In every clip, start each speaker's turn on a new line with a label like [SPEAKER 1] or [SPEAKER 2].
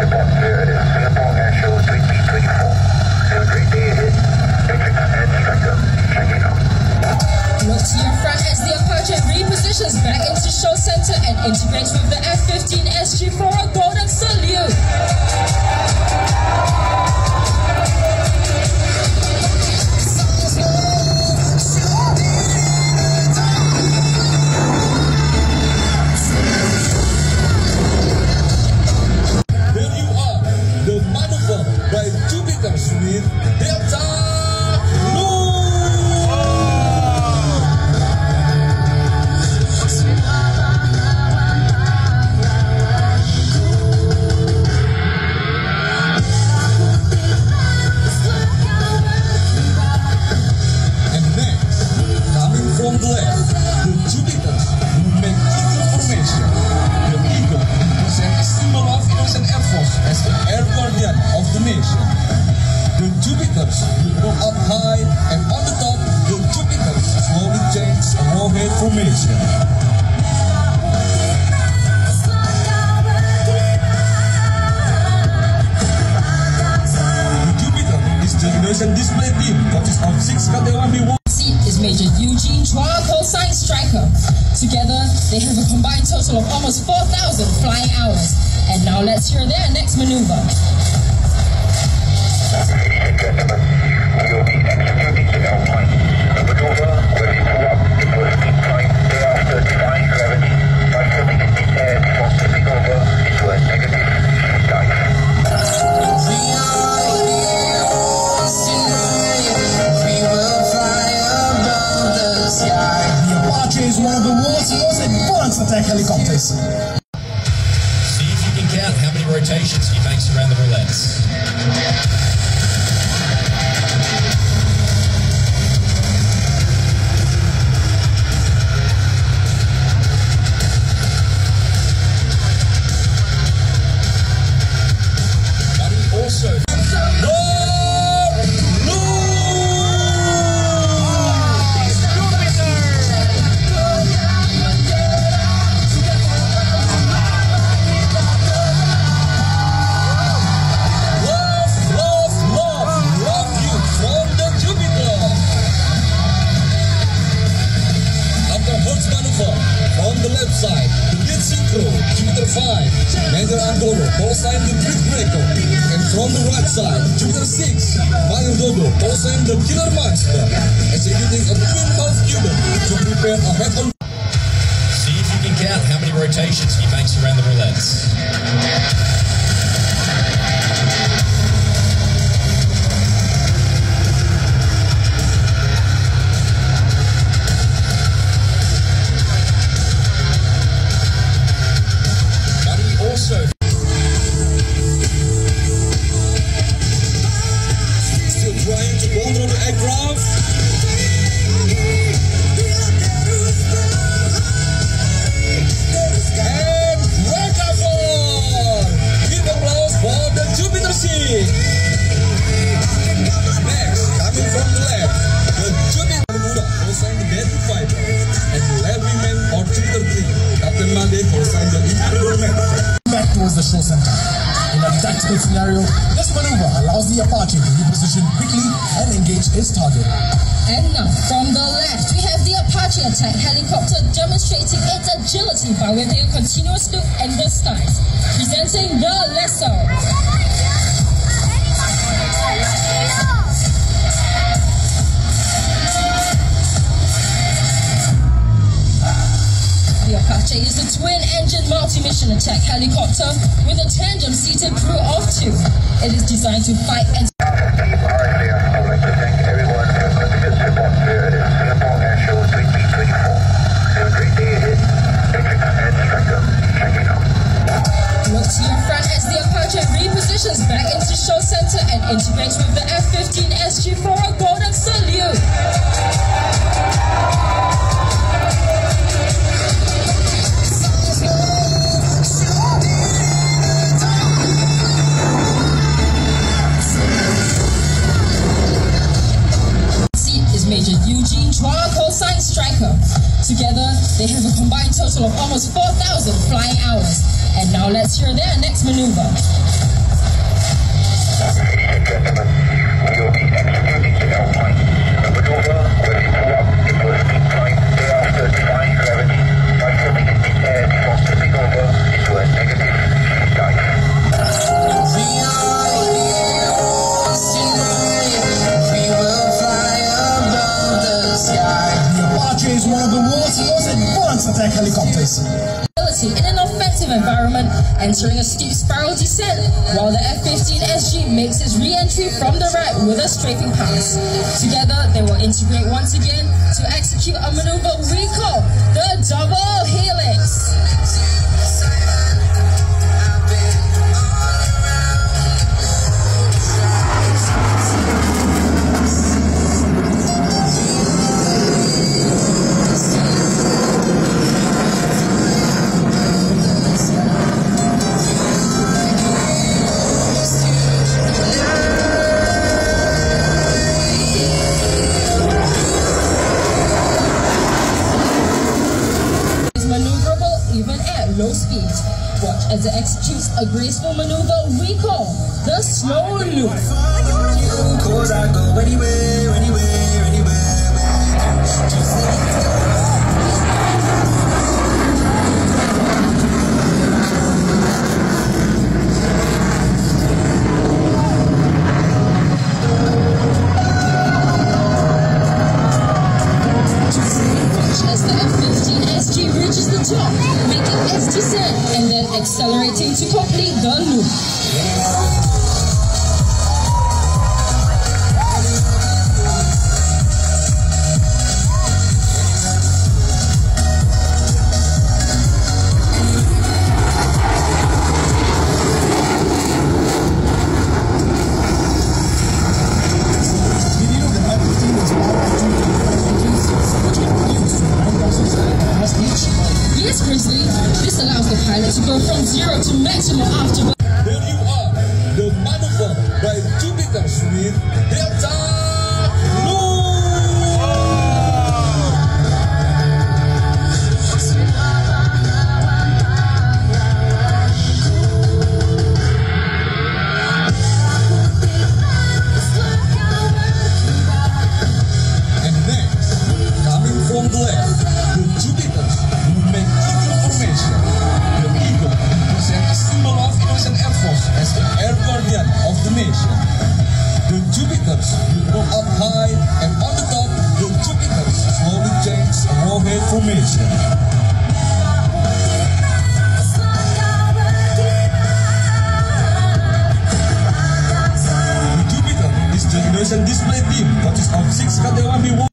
[SPEAKER 1] report clear. It is Singapore Airshow 2024. Have a great day ahead. Patrick and Striker, checking out.
[SPEAKER 2] Look to your front as the Apache repositions back into show center and integrates with the F-15 SG for a golden salute.
[SPEAKER 3] There you are, the maneuver by Jupiters with Delta Blue. From the left, the Jupiters will make eagle formation. The eagle represents a symbol of US Air Force as the air guardian of the nation. The Jupiters will go up high, and on the top, the Jupiters slowly change a warhead formation. The Jupiter is the Indonesian display team consists of 6 Katewami
[SPEAKER 2] Is Major Eugene Chua, call-sign Striker. Together, they have a combined total of almost 4,000 flying hours. And now let's hear their next maneuver.
[SPEAKER 1] Ladies and gentlemen, we will be executing the Alpine. The maneuver will interrupt the first deep climb thereafter defying gravity by floating in mid-air before tipping over into a negative dive.
[SPEAKER 4] Is one of the world's most advanced attack helicopters.
[SPEAKER 5] See if you can count how many rotations he makes around the roulettes. But he also from the left side, the Jet Synchro, Jupiter 5, Major Andoro, call sign the Brick Breaker, and from the right side, Jupiter 6, Mayor Dodo, call sign the Killer Monster, executing a twin half Cuban to prepare a head-on. See if you can count how many rotations he makes around the roulettes. Still trying to control the aircraft. And recover! Give applause for the Jupiter 6. Next, coming from the left, the Jupiter Bermuda, call-sign the Deadly Fighter, and Liveryman or Jupiter 3, Captain Made, call-sign the Incredible Man.
[SPEAKER 4] Back towards the show center. In a tactical scenario, this maneuver allows the Apache to reposition quickly and engage its target.
[SPEAKER 2] And now, from the left, we have the Apache attack helicopter demonstrating its agility by way of a continuous loop and the stars, presenting the Lesso. The Apache is a twin-engine multi-mission attack helicopter with a tandem-seated crew of 2. It is designed to fight and...
[SPEAKER 1] Team RFA, I would like to thank everyone for continuous support clear. It is Singapore Airshow 2024. Have a great day ahead. Patrick and Striker, checking out.
[SPEAKER 2] Look to your front as the Apache repositions back into show center and integrates with the F-15 SG for a golden salute. Major Eugene Chua, call-sign Striker. Together, they have a combined total of almost 4,000 flying hours. And now let's hear their next maneuver.
[SPEAKER 4] attack helicopters.
[SPEAKER 2] In an offensive environment, entering a steep spiral descent, while the F-15SG makes its re-entry from the right with a strafing pass. Together, they will integrate once again to execute a maneuver we call the Double Helix. Low speeds. Watch as it executes a graceful maneuver we call the slow loop.
[SPEAKER 6] Cause I go anywhere, anywhere, anywhere.
[SPEAKER 2] As the F-15SG reaches the top, making its descent and then accelerating to complete the loop. Yes, Grizzly. This allows the pilot to go from 0 to maximum after.
[SPEAKER 5] There you are, the maneuver by Jupiter with Delta Loop. And next, coming from the left, the Jupiter will make eagle formation. The eagle represents a symbol of Indonesian Air Force as the air guardian of the nation. The Jupiters will go up high, and on the top, the Jupiters slowly change arrowhead formation. The Jupiter is the Indonesian display team, consists of 6 Katewami warriors.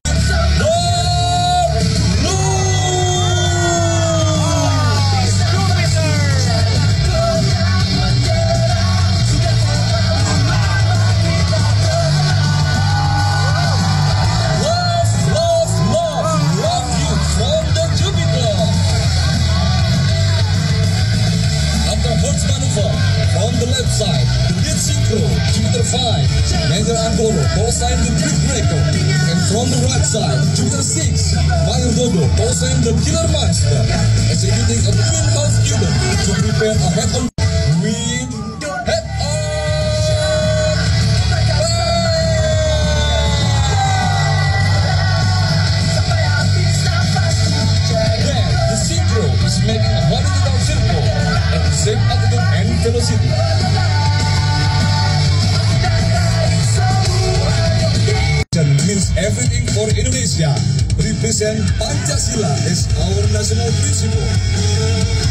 [SPEAKER 5] From the left side, the Lead Synchro, Jupiter 5, Major Anggoro, call sign the Brick Breaker. And from the right side, Jupiter 6, Mayor Dodo, call sign the Killer Monster, executing a twin half Cuban to prepare a head-on with head-on. Then, the Synchro is making a horizontal circle at the same altitude and velocity. Means everything for Indonesia. Represent Pancasila as our national principle.